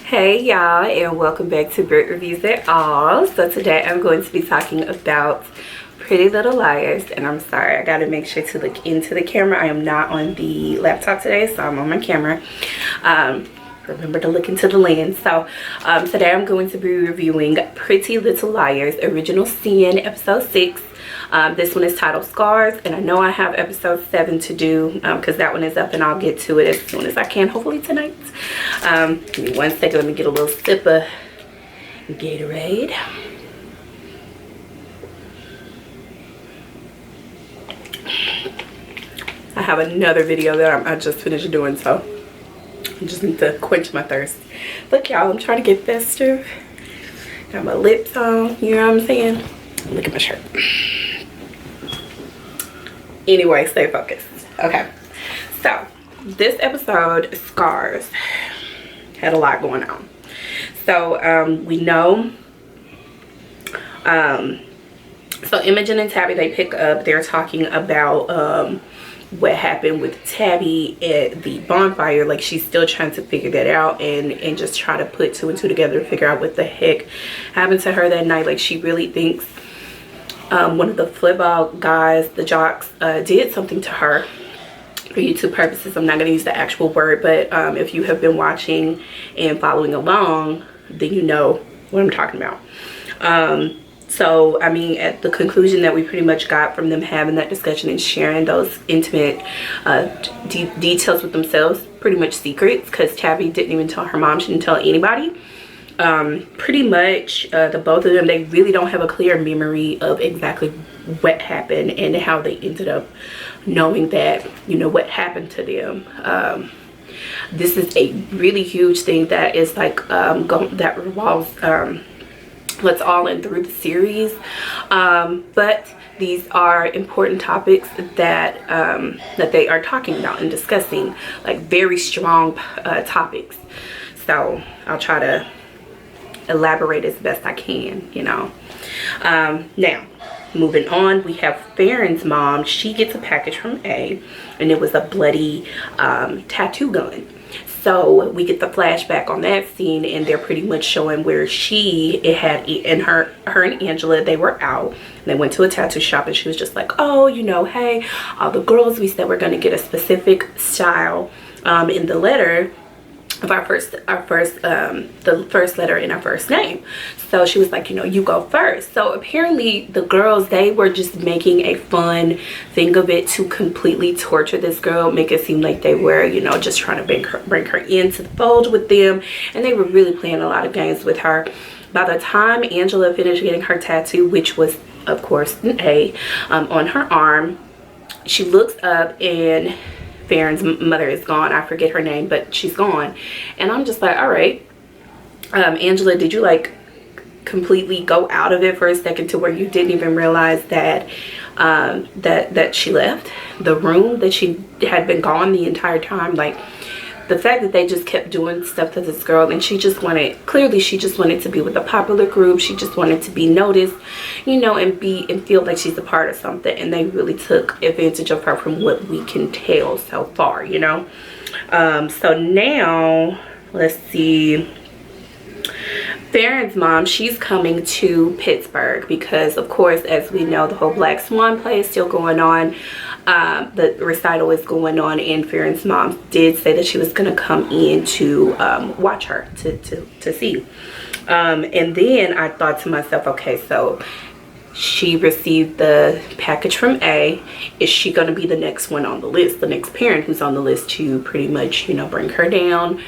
Hey y'all, and welcome back to Brit Reviews It All. So today I'm going to be talking about Pretty Little Liars, and I'm sorry, I gotta make sure to look into the camera. I am not on the laptop today, so I'm on my camera. Remember to look into the lens. So today I'm going to be reviewing Pretty Little Liars Original Sin episode 6. This one is titled Scars, and I know I have episode 7 to do because that one is up, and I'll get to it as soon as I can, hopefully tonight. Give me one second, let me get a little sip of Gatorade. I have another video that I just finished doing, so I just need to quench my thirst. Look y'all, I'm trying to get festive. Got my lips on, you know what I'm saying? Look at my shirt. Anyway, stay focused. Okay, so this episode, Scars, had a lot going on. So we know so Imogen and Tabby, they pick up, they're talking about what happened with Tabby at the bonfire. Like, she's still trying to figure that out and just try to put 2 and 2 together to figure out what the heck happened to her that night. Like, she really thinks one of the football guys, the jocks, did something to her. For YouTube purposes, I'm not going to use the actual word, but if you have been watching and following along, then you know what I'm talking about. So I mean, at the conclusion that we pretty much got from them having that discussion and sharing those intimate details with themselves, pretty much secrets, because Tabby didn't even tell her mom, she didn't tell anybody. Pretty much the both of them, they really don't have a clear memory of exactly what happened and how they ended up knowing that, you know, what happened to them. This is a really huge thing that is like that revolves what's all in through the series, but these are important topics that that they are talking about and discussing, like very strong topics. So I'll try to elaborate as best I can, you know. Now moving on, we have Farron's mom. She gets a package from A, and it was a bloody tattoo gun. So we get the flashback on that scene, and they're pretty much showing where her and Angela, they were out and they went to a tattoo shop, and she was just like, oh, you know, hey, all the girls, we said we're going to get a specific style in the letter of the first letter in our first name. So she was like, you know, you go first. So apparently the girls, they were just making a fun thing of it to completely torture this girl, make it seem like they were, you know, just trying to bring her into the fold with them, and they were really playing a lot of games with her. By the time Angela finished getting her tattoo, which was of course an A on her arm, she looks up and Farron's mother is gone. I forget her name, but she's gone. And I'm just like, all right, Angela, did you like completely go out of it for a second to where you didn't even realize that that she left the room, that she had been gone the entire time? Like, the fact that they just kept doing stuff to this girl, and she just wanted to be with a popular group. She just wanted to be noticed, you know, and feel like she's a part of something, and they really took advantage of her from what we can tell so far, you know. So now let's see, Farron's mom, she's coming to Pittsburgh because, of course, as we know, the whole Black Swan play is still going on. The recital is going on, and Farron's mom did say that she was going to come in to watch her, to see. And then I thought to myself, okay, so she received the package from A. Is she going to be the next one on the list, the next parent who's on the list to pretty much, you know, bring her down,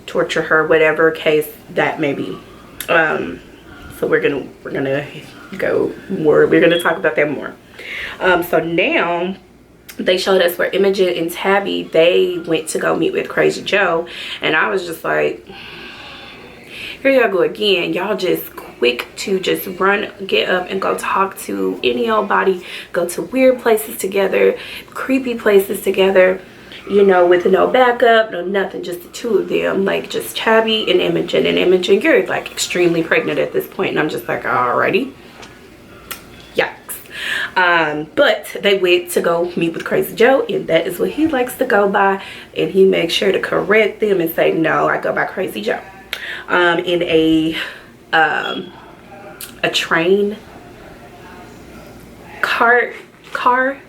torture her, whatever case that may be? So we're gonna go more, we're gonna talk about that more. So now they showed us where Imogen and Tabby, they went to go meet with Crazy Joe, and I was just like, here y'all go again. Y'all just quick to just run, get up and go talk to any old body, go to weird places together, creepy places together, you know, with no backup, no nothing, just the two of them, like just Tabby and Imogen. And Imogen, you're like extremely pregnant at this point, and I'm just like, alrighty, yikes. But they went to go meet with Crazy Joe, and that is what he likes to go by, and he makes sure to correct them and say, no, I go by Crazy Joe. in a train car,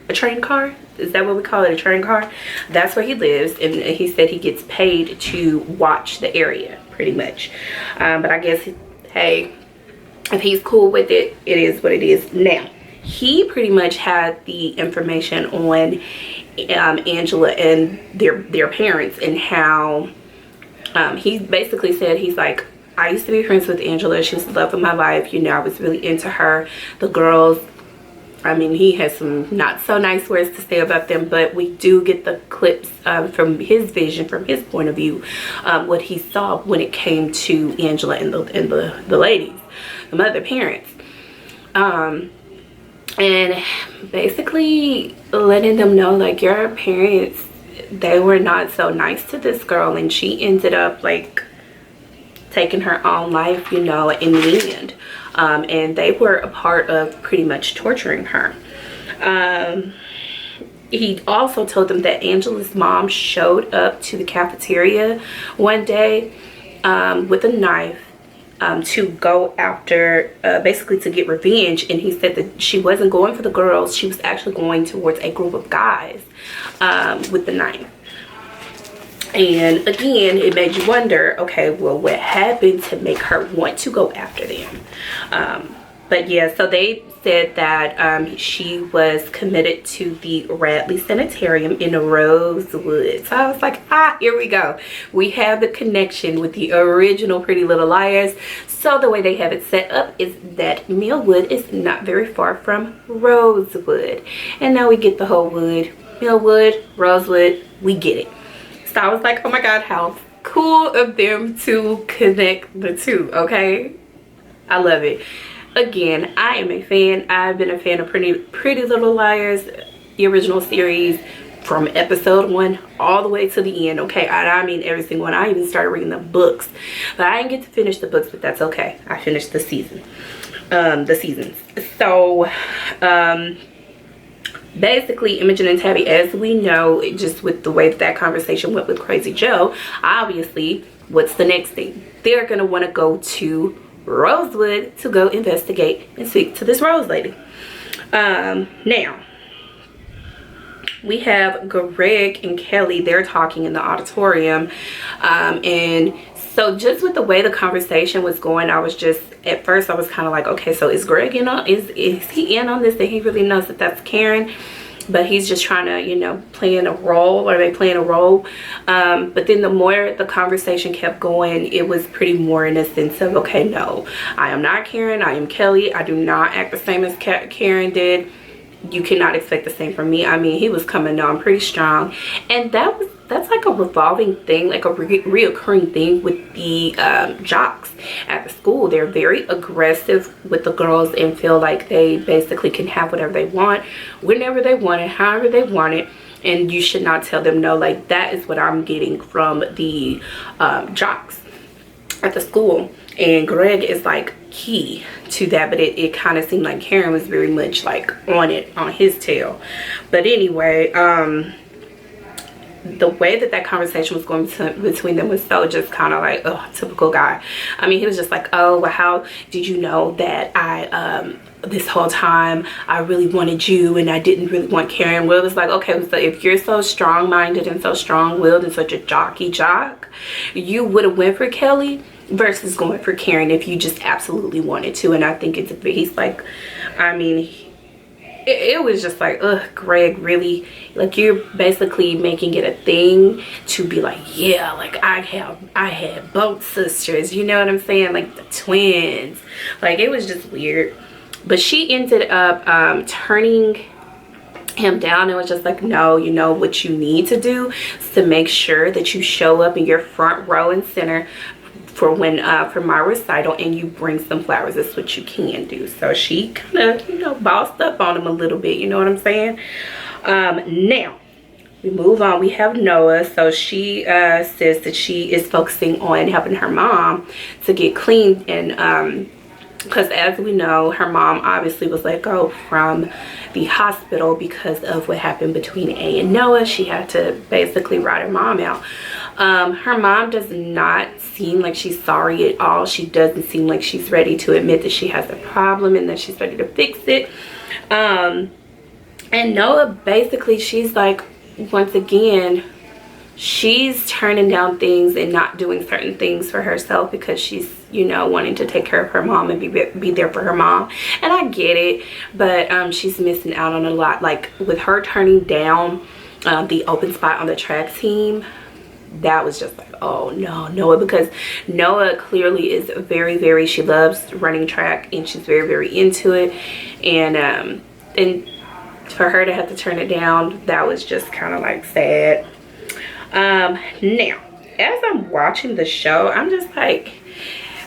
a train car. Is that what we call it, a train car? That's where he lives, and he said he gets paid to watch the area, pretty much. But I guess, hey, if he's cool with it, it is what it is. Now, he pretty much had the information on Angela and their parents, and how he basically said, he's like, I used to be friends with Angela. She was the love of my life. You know, I was really into her. The girls, I mean, he has some not so nice words to say about them, but we do get the clips from his vision, from his point of view, what he saw when it came to Angela and the ladies, the mother parents. And basically letting them know, like, your parents, they were not so nice to this girl, and she ended up like taking her own life, you know, in the end. And they were a part of pretty much torturing her. He also told them that Angela's mom showed up to the cafeteria one day with a knife to go after, basically to get revenge. And he said that she wasn't going for the girls. She was actually going towards a group of guys with the knife. And again, it made you wonder, okay, well, what happened to make her want to go after them? But yeah, so they said that she was committed to the Radley Sanitarium in Rosewood. So I was like, here we go. We have the connection with the original Pretty Little Liars. So the way they have it set up is that Millwood is not very far from Rosewood. And now we get the whole wood. Millwood, Rosewood, we get it. So I was like, oh my God, how cool of them to connect the two, okay? I love it. Again, I am a fan. I've been a fan of Pretty Little Liars, the original series, from episode 1 all the way to the end, okay? I mean every single one. I even started reading the books, but I didn't get to finish the books, but that's okay. I finished the seasons. So, basically, Imogen and Tabby, as we know, just with the way that conversation went with Crazy Joe, obviously, what's the next thing? They're going to want to go to Rosewood to go investigate and speak to this Rose lady. Now, we have Greg and Kelly. They're talking in the auditorium. And so just with the way the conversation was going, I was just, at first I was kind of like, okay, so is Greg in on, is he in on this, that he really knows that that's Karen? But he's just trying to, you know, playing a role, or they playing a role. But then the more the conversation kept going, it was pretty more in a sense of, okay, no, I am not Karen, I am Kelly. I do not act the same as Karen did. You cannot expect the same from me. I mean, he was coming on pretty strong. And that's like a revolving thing, like a reoccurring thing with the jocks at the school. They're very aggressive with the girls and feel like they basically can have whatever they want, whenever they want it, however they want it. And you should not tell them no. Like, that is what I'm getting from the jocks at the school. And Greg is like key to that, but it kind of seemed like Karen was very much like on his tail. But anyway, the way that conversation was going between them was so just kind of like, oh, typical guy. I mean, he was just like, oh, well, how did you know that I this whole time I really wanted you and I didn't really want Karen? Well, it was like, okay, so if you're so strong-minded and so strong-willed and such a jock, you would have went for Kelly versus going for Karen if you just absolutely wanted to. And I think he's like, I mean, it was just like, ugh, Greg, really? Like, you're basically making it a thing to be like, yeah, like I had both sisters, you know what I'm saying? Like the twins. Like, it was just weird. But she ended up turning him down and was just like, no, you know what you need to do is to make sure that you show up in your front row and center for when for my recital, and you bring some flowers. That's what you can do. So she kind of, you know, bossed up on him a little bit, you know what I'm saying? Now we move on. We have Noah. So she says that she is focusing on helping her mom to get clean, and because as we know, her mom obviously was let go from the hospital because of what happened between A and Noah. She had to basically ride her mom out. Her mom does not seem like she's sorry at all. She doesn't seem like she's ready to admit that she has a problem and that she's ready to fix it. And Noah, basically, she's like, once again, she's turning down things and not doing certain things for herself because she's, you know, wanting to take care of her mom and be there for her mom. And I get it, but she's missing out on a lot. Like with her turning down the open spot on the track team, that was just like, oh no, Noah, because Noah clearly is very, she loves running track and she's very into it. And for her to have to turn it down, that was just kind of like sad. Now, as I'm watching the show, I'm just like,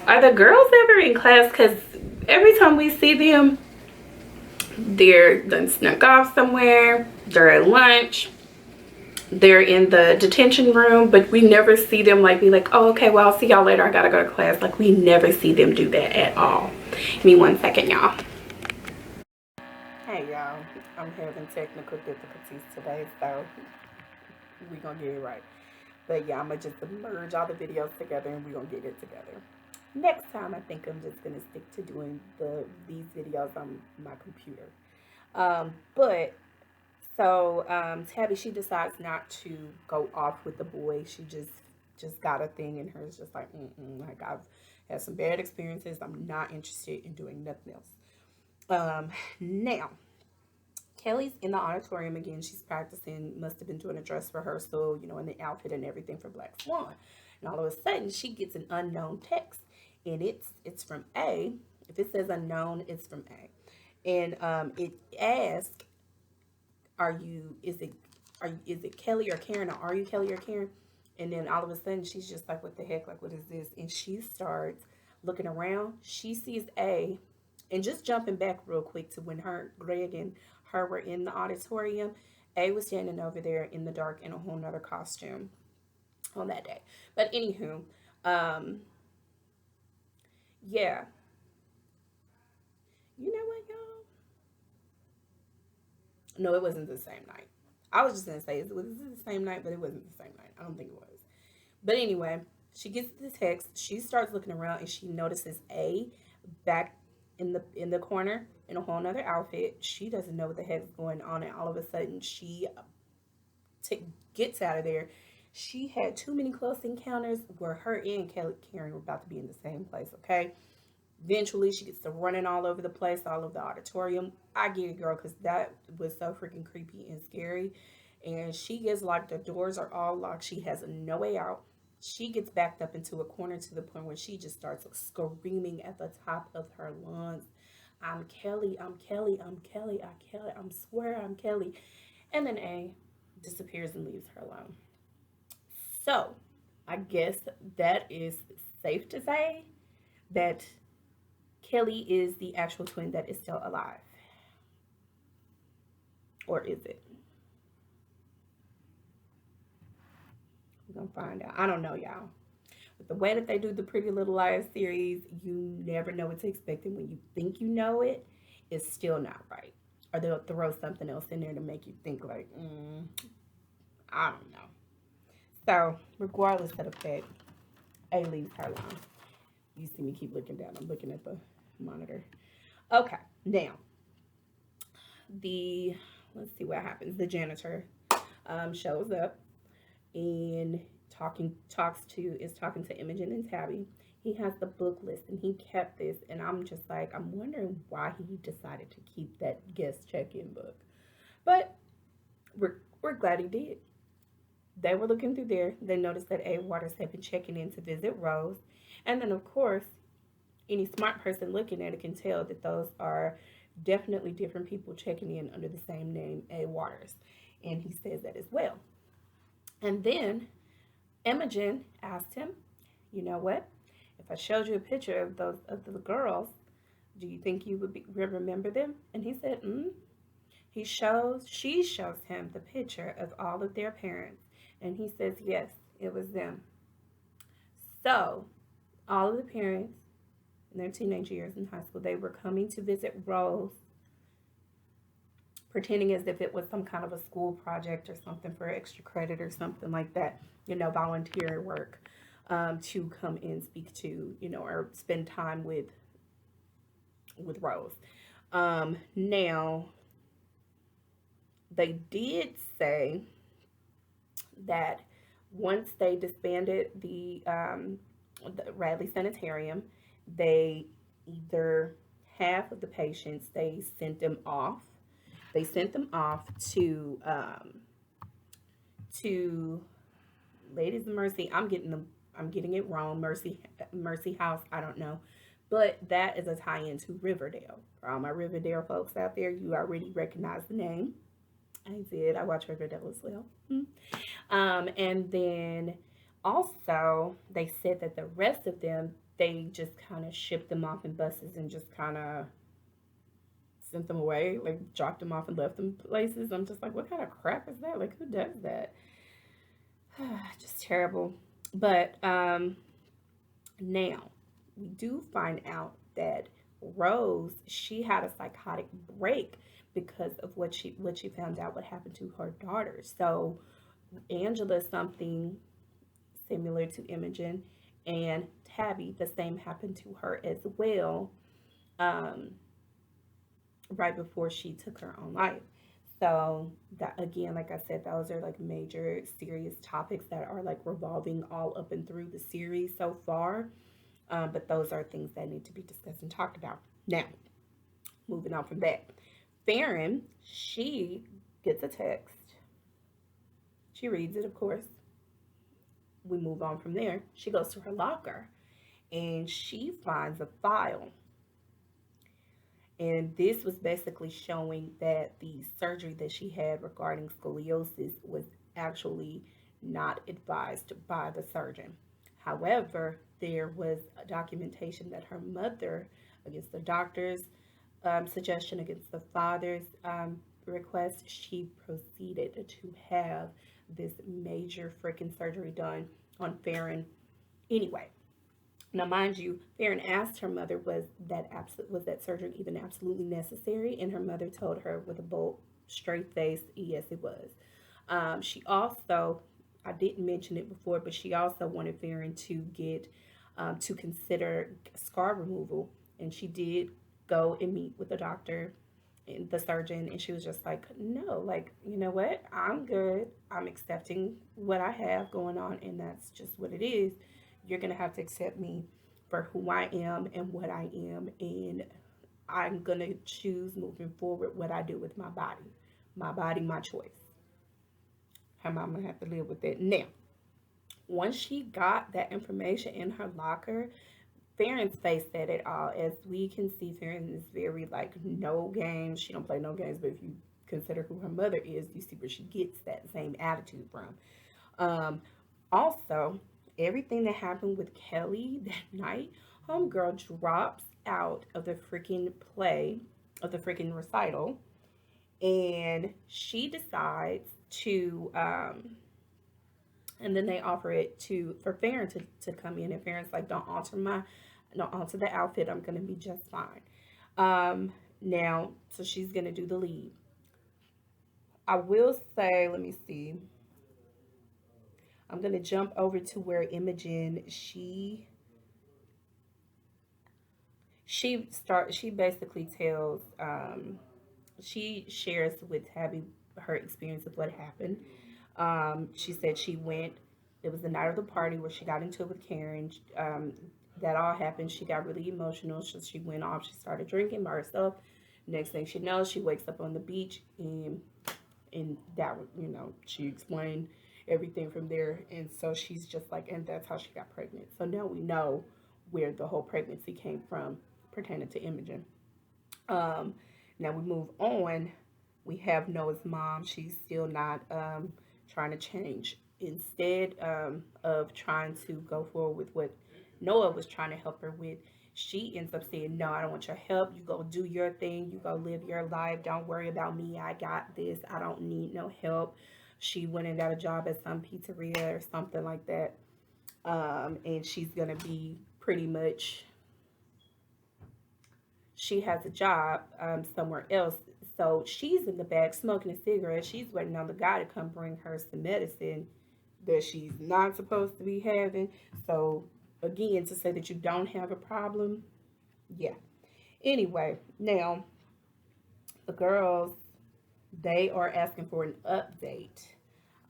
are the girls ever in class? Because every time we see them, they're done snuck off somewhere, they're at lunch, they're in the detention room, but we never see them like be like, oh, okay, well, I'll see y'all later, I gotta go to class. Like, we never see them do that at all. Give me 1 second, y'all. Hey, y'all, I'm having technical difficulties today, so we're gonna get it right. But yeah, I'm gonna just merge all the videos together and we're gonna get it together. Next time, I think I'm just gonna stick to doing these videos on my computer. But so Tabby, she decides not to go off with the boy. She just got a thing in her. It's just like, like, I've had some bad experiences. I'm not interested in doing nothing else. Now, Kelly's in the auditorium again. She's practicing, must have been doing a dress rehearsal, you know, in the outfit and everything for Black Swan. And all of a sudden, she gets an unknown text, and it's from A. If it says unknown, it's from A. And it asks, is it Kelly or Karen, or are you Kelly or Karen? And then all of a sudden, she's just like, what the heck? Like, what is this? And she starts looking around. She sees A. And just jumping back real quick to when Greg and her were in the auditorium, A was standing over there in the dark in a whole nother costume on that day. But anywho, yeah. You know what, y'all? No, it wasn't the same night. I was just gonna say it was the same night, but it wasn't the same night. I don't think it was. But anyway, she gets the text. She starts looking around and she notices A back in the corner in a whole nother outfit. She doesn't know what the heck's going on, and all of a sudden she gets out of there. She had too many close encounters where her and Karen were about to be in the same place. Okay, eventually she gets to running all over the place, all over the auditorium. I get it, girl, because that was so freaking creepy and scary. And she gets locked. The doors are all locked. She has no way out. She gets backed up into a corner to the point where she just starts screaming at the top of her lungs, I'm Kelly, I'm Kelly, I'm Kelly, I'm Kelly, I'm swear I'm Kelly. And then A disappears and leaves her alone. So I guess that is safe to say that Kelly is the actual twin that is still alive. Or is it? We're gonna find out. I don't know, y'all. But the way that they do the Pretty Little Liars series, you never know what to expect. And when you think you know it, it's still not right. Or they'll throw something else in there to make you think like, I don't know. So, regardless of the fact, A leaves her alone. You see me keep looking down. I'm looking at the monitor. Okay, now let's see what happens. The janitor shows up and is talking to Imogen and Tabby. He has the book list and he kept this, and I'm just like, I'm wondering why he decided to keep that guest check-in book. But we're glad he did. They were looking through there. They noticed that A. Waters had been checking in to visit Rose. And then, of course, any smart person looking at it can tell that those are definitely different people checking in under the same name, A. Waters. And he says that as well. And then Imogen asked him, you know what? If I showed you a picture of the girls, do you think you would remember them? And he said, She shows him the picture of all of their parents. And he says, yes, it was them. So, all of the parents in their teenage years in high school, they were coming to visit Rose pretending as if it was some kind of a school project or something for extra credit or something like that, volunteer work, to come and speak to, or spend time with Rose. Now, they did say that once they disbanded the Radley Sanitarium, they either half of the patients they sent them off. They sent them off to Ladies of Mercy. I'm getting it wrong. Mercy House. I don't know, but that is a tie-in to Riverdale. For all my Riverdale folks out there, you already recognize the name. I did. I watch Riverdale as well. And then also they said that the rest of them they just kind of shipped them off in buses and just kind of sent them away, like dropped them off and left them places. I'm just like, what kind of crap is that? Like, who does that? Just terrible. But now we do find out that Rose, she had a psychotic break because of what she found out what happened to her daughter. So Angela something similar to Imogen, and Tabby the same happened to her as well. Um, right before she took her own life. So that again, like I said, those are like major serious topics that are like revolving all up and through the series so far. But those are things that need to be discussed and talked about. Now, moving on from that, Farron, she gets a text. She reads it, of course. We move on from there. She goes to her locker and she finds a file. And this was basically showing that the surgery that she had regarding scoliosis was actually not advised by the surgeon. However, there was a documentation that her mother, against the doctor's suggestion, against the father's request, she proceeded to have this major freaking surgery done on Farron anyway. Now, mind you, Farron asked her mother, was that surgery even absolutely necessary? And her mother told her with a bold, straight face, yes, it was. She also, I didn't mention it before, but she also wanted Farron to consider scar removal, and she did go and meet with the doctor and the surgeon, and she was just like, no, like, you know what, I'm good, I'm accepting what I have going on, and that's just what it is. You're gonna have to accept me for who I am and what I am, and I'm gonna choose moving forward what I do with my body. My body, my choice. Her mom gonna have to live with it. Now, once she got that information in her locker, Farron's face said it all. As we can see, Farron is very like no games. She don't play no games, but if you consider who her mother is, you see where she gets that same attitude from. Um, Also, everything that happened with Kelly that night, homegirl drops out of the freaking play, of the freaking recital, and she decides to and then they offer it to for Farron to come in, and Farron's like, don't alter the outfit, I'm gonna be just fine. Now, so she's gonna do the lead. I will say, let me see, I'm gonna jump over to where Imogen, she basically tells, she shares with Tabby her experience of what happened. She said she went, it was the night of the party where she got into it with Karen. That all happened. She got really emotional, so she went off. She started drinking by herself. Next thing she knows, she wakes up on the beach, and that, she explained everything from there. And so she's just like, and that's how she got pregnant. So now we know where the whole pregnancy came from pertaining to Imogen. Um, Now we move on. We have Noah's mom. She's still not trying to change. Instead of trying to go forward with what Noah was trying to help her with, she ends up saying, no, I don't want your help. You go do your thing. You go live your life. Don't worry about me. I got this. I don't need no help. She went and got a job at some pizzeria or something like that. And she's going to be pretty much, she has a job somewhere else. So she's in the back smoking a cigarette. She's waiting on the guy to come bring her some medicine that she's not supposed to be having. So again, to say that you don't have a problem, yeah. Anyway, now the girls, they are asking for an update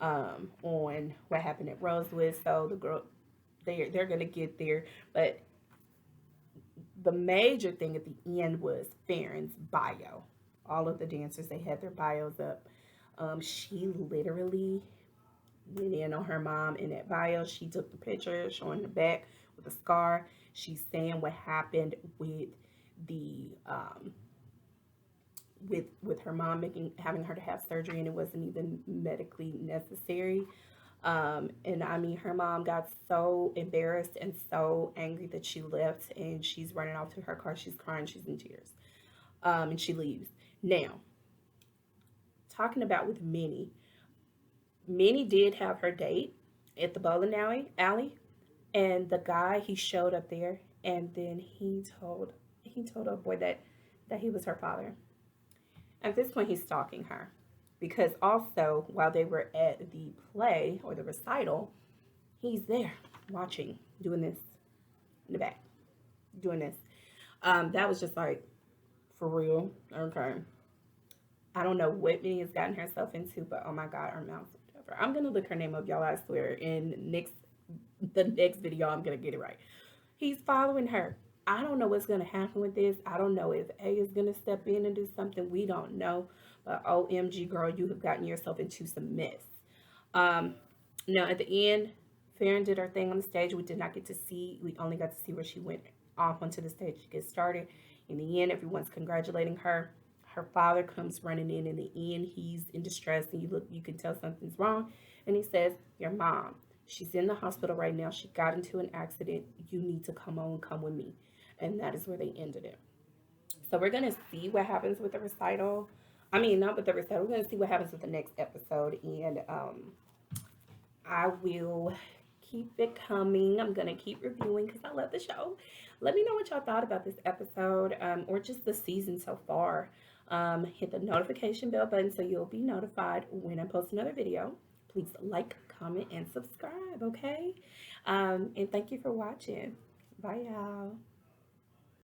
on what happened at Rosewood. So the girl, they're gonna get there, but the major thing at the end was Farron's bio. All of the dancers, they had their bios up. She literally went in on her mom in that bio. She took the picture showing the back with a scar. She's saying what happened with the with her mom having her to have surgery, and it wasn't even medically necessary. And I mean, her mom got so embarrassed and so angry that she left, and she's running off to her car. She's crying, she's in tears, and she leaves. Now, talking about with Minnie, Minnie did have her date at the bowling alley, and the guy, he showed up there, and then he told a boy that he was her father. At this point, he's stalking her because also while they were at the play or the recital, he's there watching, doing this in the back, doing this. That was just like, for real. Okay. I don't know what Minnie has gotten herself into, but oh my God, her mouth's over. I'm gonna look her name up, y'all. I swear. In the next video, I'm gonna get it right. He's following her. I don't know what's gonna happen with this. I don't know if A is gonna step in and do something. We don't know. But OMG, girl, you have gotten yourself into some mess. Um, Now at the end, Farron did her thing on the stage. We did not get to see. We only got to see where she went off onto the stage to get started. In the end, everyone's congratulating her. Her father comes running in the end. He's in distress, and you can tell something's wrong. And he says, "Your mom, she's in the hospital right now. She got into an accident. You need to come with me." And that is where they ended it. So we're gonna see what happens with the recital. I mean, not with the recital. We're gonna see what happens with the next episode, and I will keep it coming. I'm gonna keep reviewing because I love the show. Let me know what y'all thought about this episode, or just the season so far. Hit the notification bell button so you'll be notified when I post another video. Please like, comment, and subscribe, okay? And thank you for watching. Bye, y'all.